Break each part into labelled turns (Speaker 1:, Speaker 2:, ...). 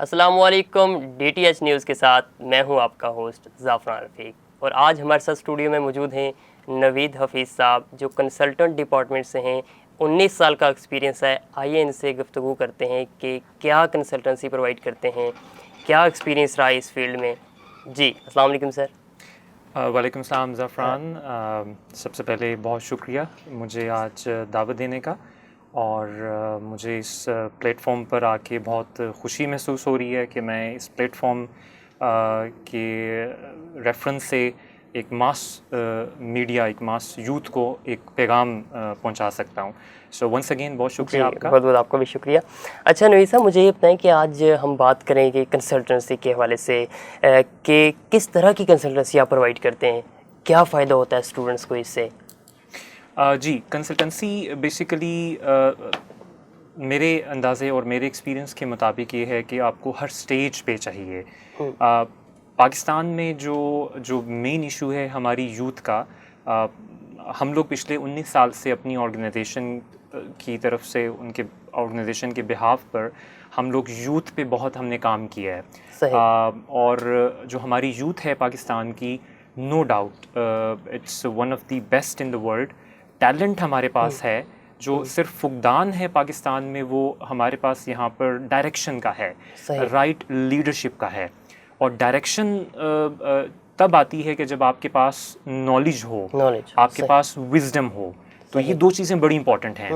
Speaker 1: السلام علیکم، D T H news کے ساتھ میں ہوں آپ کا ہوسٹ زعفران رفیق، اور آج ہمارے ساتھ اسٹوڈیو میں موجود ہیں نوید حفیظ صاحب جو کنسلٹنٹ ڈپارٹمنٹ سے ہیں. 19 سال کا ایکسپیرینس ہے. آئیے ان سے گفتگو کرتے ہیں کہ کیا کنسلٹنسی پرووائڈ کرتے ہیں، کیا ایکسپیرینس رہا ہے اس فیلڈ میں. جی السلام علیکم سر.
Speaker 2: وعلیکم السلام زعفران. سب سے پہلے بہت شکریہ مجھے آج دعوت دینے کا، اور مجھے اس پلیٹ فارم پر آ کے بہت خوشی محسوس ہو رہی ہے کہ میں اس پلیٹ فارم کے ریفرنس سے ایک ماس میڈیا، ایک ماس یوتھ کو ایک پیغام پہنچا سکتا ہوں. سو ونس اگین بہت شکریہ آپ کا.
Speaker 1: بہت بہت آپ کا بھی شکریہ. اچھا نوید صاحب، مجھے یہ بتائیں کہ آج ہم بات کریں گے کنسلٹنسی کے حوالے سے کہ کس طرح کی کنسلٹنسی آپ پرووائڈ کرتے ہیں، کیا فائدہ ہوتا ہے اسٹوڈنٹس کو اس سے.
Speaker 2: جی، کنسلٹنسی بیسیکلی میرے اندازے اور میرے ایکسپیرینس کے مطابق یہ ہے کہ آپ کو ہر سٹیج پہ چاہیے. پاکستان میں جو مین ایشو ہے ہماری یوتھ کا، ہم لوگ پچھلے 19 سال سے اپنی آرگنائزیشن کی طرف سے، ان کے آرگنائزیشن کے بہاف پر ہم لوگ یوتھ پہ بہت ہم نے کام کیا ہے. اور جو ہماری یوتھ ہے پاکستان کی، no doubt it's one of the best in the world. Talent ہمارے پاس ہے جو صرف فقدان ہے پاکستان میں، وہ ہمارے پاس یہاں پر ڈائریکشن کا ہے، رائٹ لیڈرشپ کا ہے. اور ڈائریکشن تب آتی ہے کہ جب آپ کے پاس نالج ہو، آپ کے پاس وزڈم ہو. تو یہ دو چیزیں بڑی امپورٹنٹ ہیں.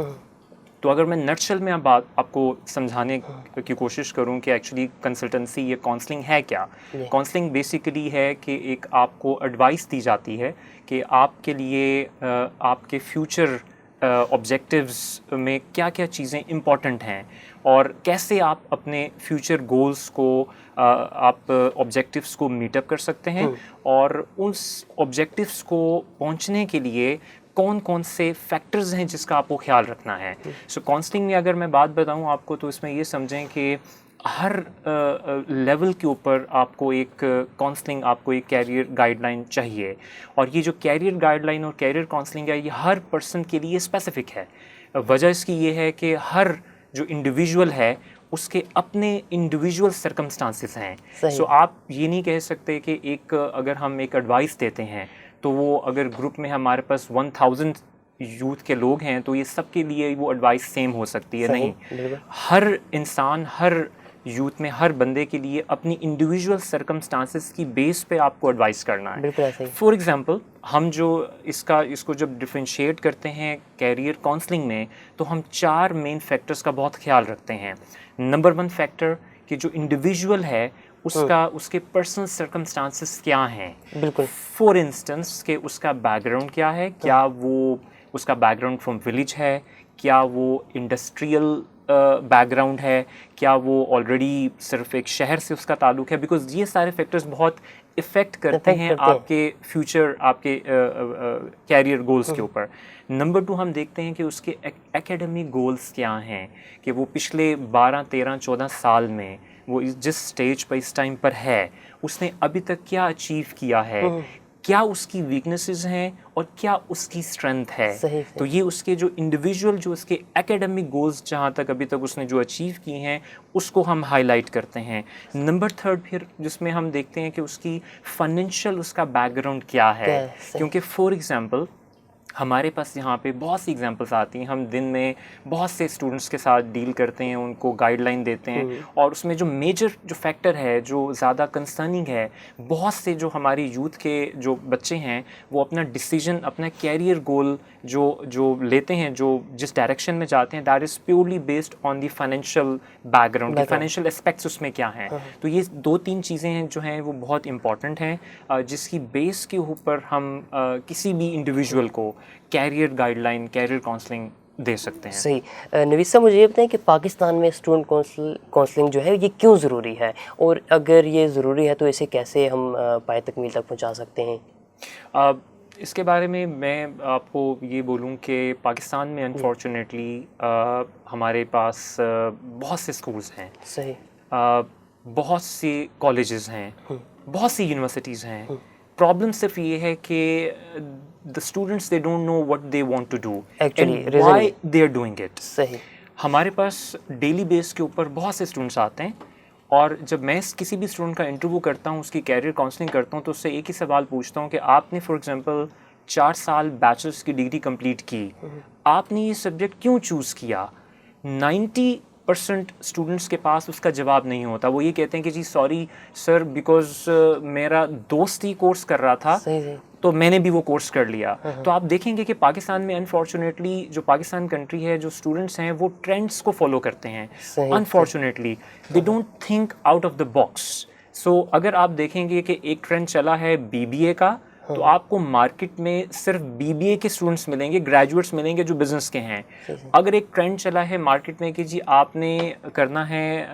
Speaker 2: تو اگر میں نٹشل میں آپ کو سمجھانے کی کوشش کروں کہ ایکچولی کنسلٹنسی یہ کاؤنسلنگ ہے کیا. کاؤنسلنگ بیسیکلی ہے کہ ایک آپ کو ایڈوائس دی جاتی ہے کہ آپ کے لیے آپ کے فیوچر آبجیکٹیوز میں کیا کیا چیزیں امپورٹنٹ ہیں، اور کیسے آپ اپنے فیوچر گولز کو، آپ آبجیکٹیوز کو میٹ اپ کر سکتے ہیں، اور اس آبجیکٹیوز کو پہنچنے کے لیے کون کون سے فیکٹرز ہیں جس کا آپ کو خیال رکھنا ہے. سو کاؤنسلنگ میں اگر میں بات بتاؤں آپ کو، تو اس میں یہ سمجھیں کہ ہر لیول کے اوپر آپ کو ایک کاؤنسلنگ، آپ کو ایک کیریئر گائیڈ لائن چاہیے. اور یہ جو کیریئر گائیڈ لائن اور کیریئر کاؤنسلنگ ہے، یہ ہر پرسن کے لیے اسپیسیفک ہے. وجہ اس کی یہ ہے کہ ہر جو انڈیویژول ہے اس کے اپنے انڈیویژول سرکمسٹانسز ہیں. سو آپ یہ نہیں کہہ سکتے کہ اگر ہم ایک ایڈوائس دیتے ہیں تو وہ اگر گروپ میں ہمارے پاس 1000 یوتھ کے لوگ ہیں تو یہ سب کے لیے وہ ایڈوائس سیم ہو سکتی ہے. نہیں، ہر انسان، ہر یوتھ میں ہر بندے کے لیے اپنی انڈیویژول سرکمسٹانسز کی بیس پہ آپ کو ایڈوائس کرنا ہے. فار ایگزامپل، ہم جو اس کو جب ڈفرینشیٹ کرتے ہیں کیریئر کاؤنسلنگ میں، تو ہم 4 مین فیکٹرز کا بہت خیال رکھتے ہیں. نمبر 1 فیکٹر کہ جو انڈیویژول ہے اس کے پرسنل سرکمسٹانسز کیا ہیں. فار انسٹنس کہ اس کا بیک گراؤنڈ کیا ہے، کیا وہ اس کا بیک گراؤنڈ فرام ولیج ہے، کیا وہ انڈسٹریل بیک گراؤنڈ ہے، کیا وہ آلریڈی صرف ایک شہر سے اس کا تعلق ہے. بیکاز یہ سارے فیکٹرز بہت افیکٹ کرتے ہیں آپ کے فیوچر، آپ کے کیریئر گولز کے اوپر. نمبر 2 ہم دیکھتے ہیں کہ اس کے ایکیڈمک گولز کیا ہیں، کہ وہ پچھلے 12 13 14 سال میں وہ جس سٹیج پر اس ٹائم پر ہے، اس نے ابھی تک کیا اچیو کیا ہے، کیا اس کی ویکنیسز ہیں اور کیا اس کی اسٹرینتھ ہے. تو یہ اس کے جو انڈیویژول، جو اس کے ایکیڈمک گولز جہاں تک ابھی تک اس نے جو اچیو کی ہیں، اس کو ہم ہائی لائٹ کرتے ہیں. نمبر 3 پھر جس میں ہم دیکھتے ہیں کہ اس کی فائنینشیل، اس کا بیک گراؤنڈ کیا ہے. کیونکہ فار ایگزامپل ہمارے پاس یہاں پہ بہت سی ایگزامپلس آتی ہیں. ہم دن میں بہت سے اسٹوڈنٹس کے ساتھ ڈیل کرتے ہیں، ان کو گائیڈ لائن دیتے ہیں، اور اس میں جو میجر جو فیکٹر ہے، جو زیادہ کنسرننگ ہے، بہت سے جو ہماری یوتھ کے جو بچے ہیں وہ اپنا ڈیسیجن، اپنا کیریئر گول جو لیتے ہیں، جو جس ڈائریکشن میں جاتے ہیں، that is purely based on the financial back ground, کی فائنینشیل اسپیکٹس اس میں کیا ہیں. تو یہ 2-3 چیزیں ہیں جو ہیں وہ بہت امپورٹنٹ ہیں، جس کی بیس کے اوپر ہم کسی بھی انڈیویژول کو career guideline, career counselling دے سکتے ہیں.
Speaker 1: صحیح. نوید صاحب، مجھے یہ بتائیں کہ پاکستان میں اسٹوڈنٹ کاؤنسلنگ جو ہے یہ کیوں ضروری ہے، اور اگر یہ ضروری ہے تو اسے کیسے ہم پائے تکمیل تک پہنچا سکتے ہیں.
Speaker 2: اس کے بارے میں آپ کو یہ بولوں کہ پاکستان میں انفارچونیٹلی ہمارے پاس بہت سے اسکولز ہیں، بہت سی کالجز ہیں، بہت سی یونیورسٹیز ہیں. پرابلم صرف یہ ہے کہ the students they don't know what they want to do and why they are doing it. ہمارے پاس ڈیلی بیس کے اوپر بہت سے اسٹوڈنٹس آتے ہیں اور جب میں کسی بھی اسٹوڈنٹ کا انٹرویو کرتا ہوں, اس کی کیریئر کاؤنسلنگ کرتا ہوں, تو اس سے ایک ہی سوال پوچھتا ہوں کہ آپ نے فار ایگزامپل 4 سال بیچلرس کی ڈگری کمپلیٹ کی, آپ نے یہ سبجیکٹ کیوں چوز کیا؟ 90% اسٹوڈنٹس کے پاس اس کا جواب نہیں ہوتا. وہ یہ کہتے ہیں کہ جی سوری سر, بیکاز میرا دوست ہی کورس کر رہا تھا تو میں نے بھی وہ کورس کر لیا. تو آپ دیکھیں گے کہ پاکستان میں انفارچونیٹلی جو پاکستان کنٹری ہے, جو اسٹوڈنٹس ہیں وہ ٹرینڈس کو فالو کرتے ہیں. Unfortunately they don't think out of the box. So اگر آپ دیکھیں گے کہ ایک ٹرینڈ چلا ہے BBA کا, تو آپ کو مارکیٹ میں صرف BBA کے اسٹوڈنٹس ملیں گے, گریجویٹس ملیں گے جو بزنس کے ہیں. اگر ایک ٹرینڈ چلا ہے مارکیٹ میں کہ جی آپ نے کرنا ہے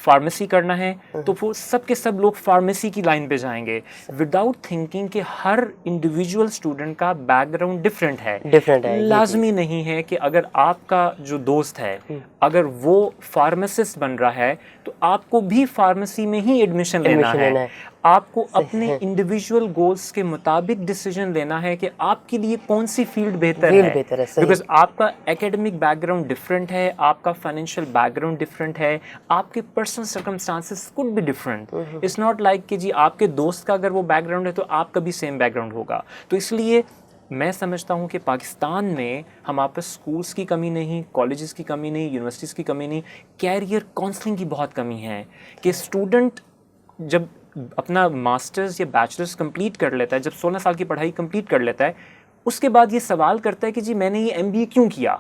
Speaker 2: فارمیسی کرنا ہے, تو وہ سب کے سب لوگ فارمیسی کی لائن پہ جائیں گے وداؤٹ تھنکنگ کہ ہر انڈیویجول اسٹوڈنٹ کا بیک گراؤنڈ ڈفرینٹ ہے. لازمی نہیں ہے کہ اگر آپ کا جو دوست ہے اگر وہ فارماسسٹ بن رہا ہے تو آپ کو بھی فارمیسی میں ہی ایڈمیشن لینا ہے. آپ کو اپنے انڈیویجول گولز کے مطابق ڈیسیجن لینا ہے کہ آپ کے لیے کون سی فیلڈ بہتر ہے, بیکاز آپ کا ایکیڈمک بیک گراؤنڈ ڈفرینٹ ہے, آپ کا فائنینشیل بیک گراؤنڈ ڈفرینٹ ہے, آپ کے پرسنل سرکمسٹانسز کوڈ بھی ڈفرینٹ. اٹس ناٹ لائک کہ جی آپ کے دوست کا اگر وہ بیک گراؤنڈ ہے تو آپ کا بھی سیم بیک گراؤنڈ ہوگا. تو اس لیے میں سمجھتا ہوں کہ پاکستان میں ہمارے پاس اسکولس کی کمی نہیں, کالجز کی کمی نہیں, یونیورسٹیز کی کمی نہیں, کیریئر کاؤنسلنگ کی بہت کمی ہے. کہ اسٹوڈنٹ جب اپنا ماسٹرز یا بیچلرز کمپلیٹ کر لیتا ہے, جب 16 سال کی پڑھائی کمپلیٹ کر لیتا ہے, اس کے بعد یہ سوال کرتا ہے کہ جی میں نے یہ MBA کیوں کیا.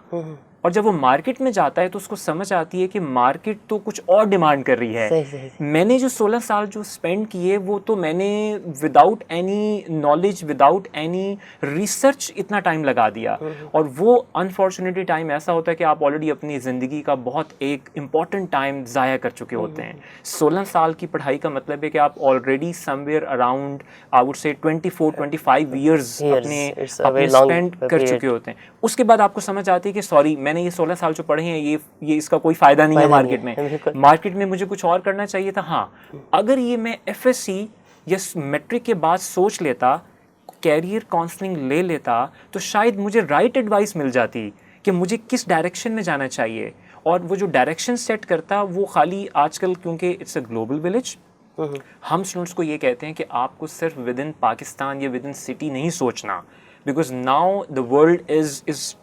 Speaker 2: اور جب وہ مارکیٹ میں جاتا ہے تو اس کو سمجھ آتی ہے کہ مارکیٹ تو کچھ اور ڈیمانڈ کر رہی ہے. میں نے جو 16 سال جو اسپینڈ کیے وہ تو میں نے without any knowledge, without any research اتنا ٹائم لگا دیا. اور وہ انفارچونیٹلی ٹائم ایسا ہوتا ہے کہ آپ آلریڈی اپنی زندگی کا بہت ایک امپورٹنٹ ٹائم ضائع کر چکے ہوتے ہیں. 16 سال کی پڑھائی کا مطلب ہے کہ آپ already some where around I would سے 24-25 ایئرز اپنے اسپینڈ کر چکے ہوتے ہیں. اس کے بعد آپ کو سمجھ آتی ہے کہ سوری میں نے یہ 16 سال جو پڑھے ہیں یہ اس کا کوئی فائدہ نہیں ہے مارکیٹ میں. مارکیٹ میں مجھے کچھ اور کرنا چاہیے تھا. ہاں اگر یہ میں FSC یا میٹرک کے بعد سوچ لیتا, کیریئر کاؤنسلنگ لے لیتا, تو شاید مجھے رائٹ ایڈوائس مل جاتی کہ مجھے کس ڈائریکشن میں جانا چاہیے. اور وہ جو ڈائریکشن سیٹ کرتا وہ خالی آج کل کیونکہ اٹس اے گلوبل ولیج, ہم اسٹوڈنٹس کو یہ کہتے ہیں کہ آپ کو صرف ود ان پاکستان یا ود ان سٹی نہیں سوچنا, because now the world is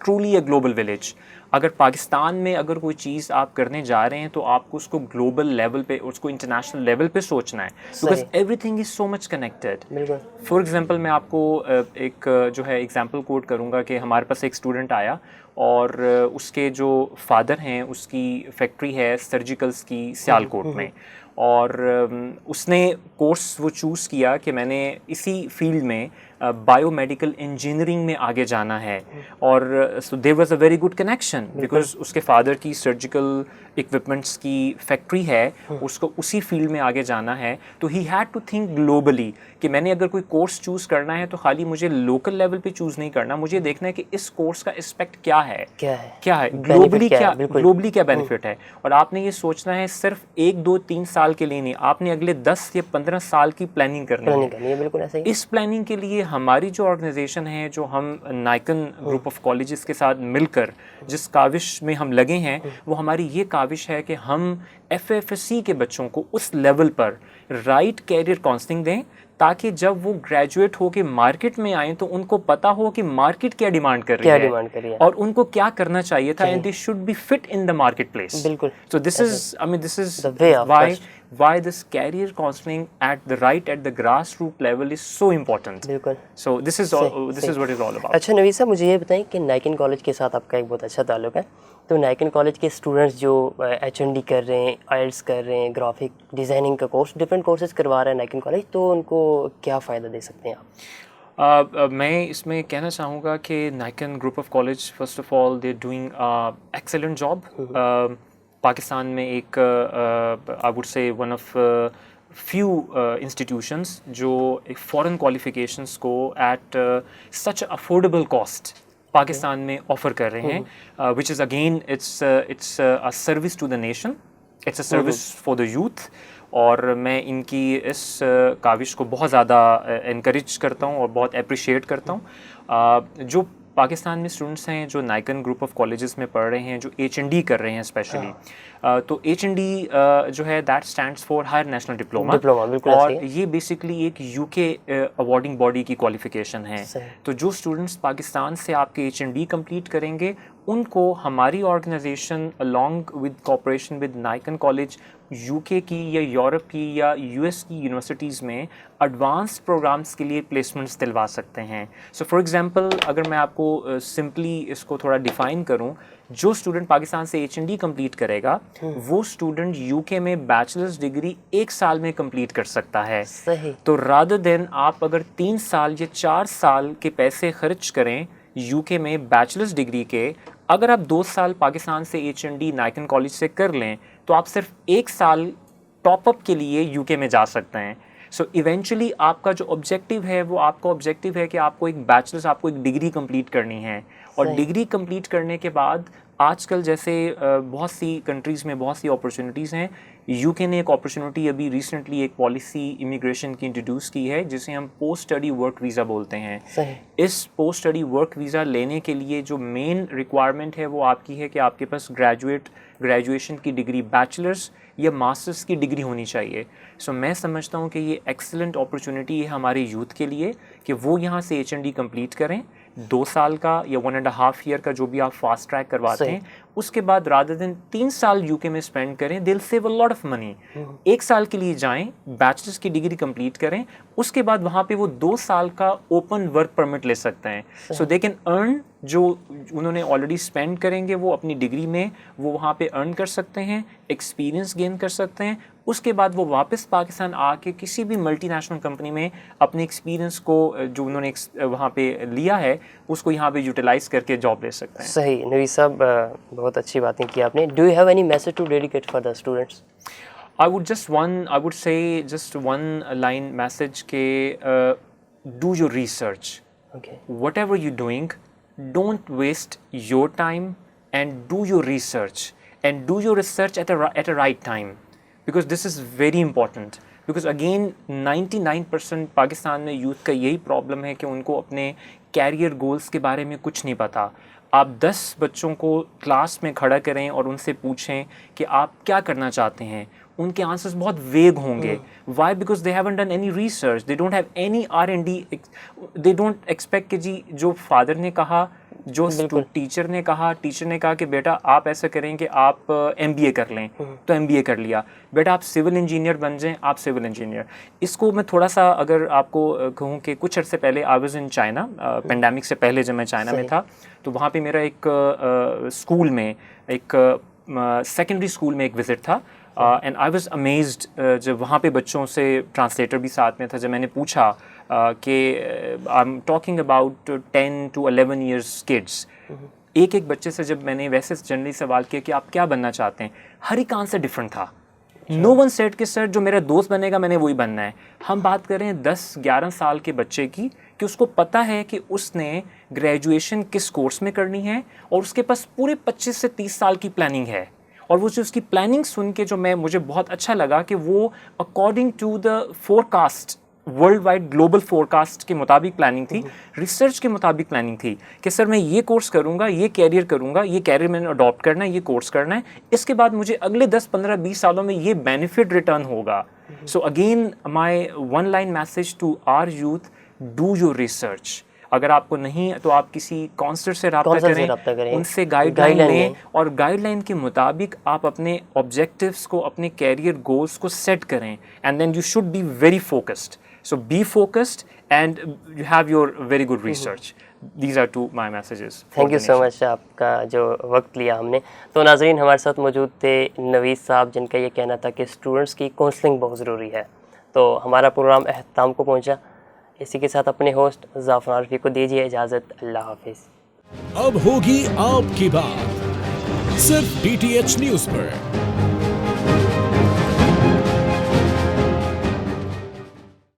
Speaker 2: truly a global village. اگر پاکستان میں اگر کوئی چیز آپ کرنے جا رہے ہیں تو آپ کو اس کو گلوبل لیول پہ, اس کو انٹرنیشنل لیول پہ سوچنا ہے, because every thing is so much connected. For example میں آپ کو ایک جو ہے ایگزامپل کوٹ کروں گا کہ ہمارے پاس ایک اسٹوڈنٹ آیا اور اس کے جو فادر ہیں اس کی فیکٹری ہے سرجیکلس کی سیالکوٹ میں, اور اس نے کورس وہ چوز کیا کہ میں نے اسی فیلڈ میں بایو میڈیکل انجینئرنگ میں آگے جانا ہے. اور so there was a very good connection because اس کے فادر کی سرجیکل اکوپمنٹس کی فیکٹری ہے, اس کو اسی فیلڈ میں آگے جانا ہے. تو he had to think globally کہ میں نے اگر کوئی کورس چوز کرنا ہے تو خالی مجھے لوکل لیول پہ چوز نہیں کرنا, مجھے دیکھنا ہے کہ اس کورس کا اسپیکٹ کیا ہے گلوبلی کیا بینیفٹ ہے. اور آپ نے یہ سوچنا ہے صرف 1-2-3 سال کے لیے نہیں, آپ نے اگلے 10 یا 15 سال کی پلاننگ کرنی ہے. اس پلاننگ کے لیے ہماری جو آرگنائزیشن ہے, جو ہم نائکن گروپ آف کالجز کے ساتھ مل کر جس کاوش میں ہم لگے ہیں, وہ ہماری یہ کاوش ہے کہ ہم FFSC کے بچوں کو اس لیول پر رائٹ کیریئر کاؤنسلنگ دیں تاکہ جب وہ گریجویٹ ہو کے مارکیٹ میں آئیں تو ان کو پتا ہو کہ مارکیٹ کیا ڈیمانڈ کر رہی ہے اور ان کو کیا کرنا چاہیے تھا, and they should be fit in the market place. So this is why this career counseling at the grassroots level is so important. So this is what it's all about.
Speaker 1: اچھا نوید صاحب, مجھے یہ بتائیں کہ نائکن کالج کے ساتھ آپ کا ایک بہت اچھا تعلق ہے, تو نائکن کالج کے اسٹوڈنٹس جو HND کر رہے ہیں, IELTS کر رہے ہیں, گرافک ڈیزائننگ کا کورس, ڈفرینٹ کورسز کروا رہے ہیں نائکن کالج, تو ان کو کیا فائدہ دے سکتے ہیں آپ؟
Speaker 2: میں اس میں کہنا چاہوں گا کہ Nicon group of college first of all they doing excellent job. Pakistan میں ایک I would say one of few institutions جو ایک فورن کوالیفیکیشنس کو at such affordable cost Pakistan میں آفر کر رہے ہیں, which is again it's a service to the nation, it's a service for the youth. اور میں ان کی اس کاوش کو بہت زیادہ انکریج کرتا ہوں اور بہت اپریشیٹ کرتا ہوں. جو پاکستان میں اسٹوڈنٹس ہیں جو نائکن گروپ آف کالجز میں پڑھ رہے ہیں, جو ایچ این ڈی کر رہے ہیں اسپیشلی, تو ایچ این ڈی جو ہے that stands for higher national diploma, اور یہ بیسکلی ایک یو کے اوارڈنگ باڈی کی کوالیفیکیشن ہے. تو جو اسٹوڈنٹس پاکستان سے آپ کے ایچ این ڈی کمپلیٹ کریں گے ان کو ہماری organization along with cooperation with Nicon college U K کی یا یورپ کی یا یو ایس کی یونیورسٹیز میں ایڈوانس پروگرامس کے لیے پلیسمنٹس دلوا سکتے ہیں. سو فار ایگزامپل اگر میں آپ کو سمپلی اس کو تھوڑا ڈیفائن کروں, جو اسٹوڈنٹ پاکستان سے ایچ این ڈی کمپلیٹ کرے گا وہ اسٹوڈنٹ یو کے میں بیچلرس ڈگری 1 سال میں کمپلیٹ کر سکتا ہے. تو رادر دین آپ اگر 3 سال یا 4 سال کے پیسے خرچ کریں یو کے میں بیچلرس ڈگری کے, اگر آپ 2 سال پاکستان سے ایچ این ڈی نائکن کالج سے کر لیں تو آپ صرف 1 سال ٹاپ اپ کے لیے یو کے میں جا سکتے ہیں. سو ایونچولی آپ کا جو آبجیکٹیو ہے وہ آپ کا آبجیکٹیو ہے کہ آپ کو ایک بیچلرس, آپ کو ایک ڈگری کمپلیٹ کرنی ہے, اور ڈگری کمپلیٹ کرنے کے بعد آج کل جیسے بہت سی کنٹریز میں بہت سی اپرچونیٹیز ہیں. یو کے نے ایک اپرچونیٹی ابھی ریسنٹلی ایک پالیسی امیگریشن کی انٹروڈیوس کی ہے جسے ہم پوسٹ اسٹڈی ورک ویزا بولتے ہیں. اس پوسٹ اسٹڈی ورک ویزا لینے کے لیے جو مین ریکوائرمنٹ ہے وہ آپ کی ہے کہ آپ کے پاس گریجویشن کی ڈگری بیچلرس یا ماسٹرس کی ڈگری ہونی چاہیے. سو میں سمجھتا ہوں کہ یہ ایکسلنٹ اپرچونیٹی ہے ہمارے یوتھ کے لیے کہ وہ یہاں سے ایچ این ڈی کمپلیٹ کریں 2 سال کا یا 1.5 ایئر کا جو بھی آپ فاسٹ ٹریک کرواتے ہیں, اس کے بعد رادر دین 3 سال یو کے میں اسپینڈ کریں, دل save a lot of money. 1 سال کے لیے جائیں, بیچلرس کی ڈگری کمپلیٹ کریں, اس کے بعد وہاں پہ وہ 2 سال کا اوپن ورک پرمٹ لے سکتے ہیں. سو دے کین ارن, جو انہوں نے آلریڈی اسپینڈ کریں گے وہ اپنی ڈگری میں وہ وہاں پہ ارن کر سکتے ہیں, ایکسپیرینس گین کر سکتے ہیں. اس کے بعد وہ واپس پاکستان آ کے کسی بھی ملٹی نیشنل کمپنی میں اپنے ایکسپیرینس کو جو انہوں نے وہاں پہ لیا ہے اس کو یہاں پہ یوٹیلائز کر کے جاب لے سکتے ہیں.
Speaker 1: صحیح نوید صاحب, بہت اچھی باتیں کی آپ نے. Do you have any message to dedicate for the students?
Speaker 2: I would say just one line message کہ do your research.
Speaker 1: Okay.
Speaker 2: Whatever you're doing, don't waste your time and do your research. And do your research at a right time. Because this is very important. Because again 99% Pakistan میں youth کا یہی problem ہے کہ ان کو اپنے career goals کے بارے میں کچھ نہیں پتہ. آپ 10 بچوں کو کلاس میں کھڑا کریں اور ان سے پوچھیں کہ آپ کیا کرنا چاہتے ہیں, ان کے آنسرز بہت ویگ ہوں گے. Why? Because they haven't done any research, they don't have any R&D, they don't expect کہ جی جو فادر نے کہا, جو ٹیچر نے کہا کہ بیٹا آپ ایسا کریں کہ آپ MBA کر لیں تو MBA کر لیا, بیٹا آپ سول انجینئر بن جائیں آپ سول انجینئر. اس کو میں تھوڑا سا اگر آپ کو کہوں کہ کچھ عرصے پہلے I was in China, pandemic سے پہلے جب میں چائنا میں تھا تو وہاں پہ میرا ایک اسکول میں ایک سیکنڈری اسکول میں ایک وزٹ تھا. اینڈ آئی واز امیزڈ جب وہاں پہ بچوں سے ٹرانسلیٹر بھی ساتھ میں تھا, جب میں نے پوچھا کہ I am talking about 10 to 11 years kids, ایک بچے سے جب میں نے ویسے جنرلی سوال کیا کہ آپ کیا بننا چاہتے ہیں, ہر ایک آنسر ڈفرینٹ تھا. نو ون سیٹ کہ سر جو میرا دوست بنے گا میں نے وہی بننا ہے. ہم بات کر رہے ہیں 10-11 سال کے بچے کی کہ اس کو پتہ ہے کہ اس نے گریجویشن کس کورس میں کرنی ہے اور اس کے پاس پورے 25 سے 30 سال کی پلاننگ ہے. اور وہ جو اس کی پلاننگ سن کے جو مجھے بہت اچھا لگا کہ وہ according to the forecast, worldwide global forecast کے مطابق پلاننگ تھی, ریسرچ کے مطابق پلاننگ تھی کہ سر میں یہ کورس کروں گا, یہ کیریئر کروں گا, یہ کیریئر میں نے اڈاپٹ کرنا ہے, یہ کورس کرنا ہے, اس کے بعد مجھے اگلے 10-15-20 سالوں میں یہ بینیفٹ ریٹرن ہوگا. So again my one line message to our youth, do your research. اگر آپ کو نہیں تو آپ کسی کونسلر سے رابطہ کریں, ان سے گائیڈ لائن لیں اور گائیڈ لائن کے مطابق آپ اپنے آبجیکٹیوس کو, اپنے کیریئر گولز کو سیٹ کریں. And then you should be very focused. So be focused and you have your very good research. These are two my messages.
Speaker 1: Thank you so much آپ کا جو وقت لیا ہم نے. تو ناظرین ہمارے ساتھ موجود تھے نوید صاحب جن کا یہ کہنا تھا کہ اسٹوڈنٹس کی کاؤنسلنگ بہت ضروری ہے. تو ہمارا پروگرام اختتام کو پہنچا. اسی کے ساتھ اپنے ہوسٹ زعفران رفیق کو دیجیے اجازت. اللہ حافظ.
Speaker 3: اب ہوگی آپ کی بات صرف DTH نیوز پر.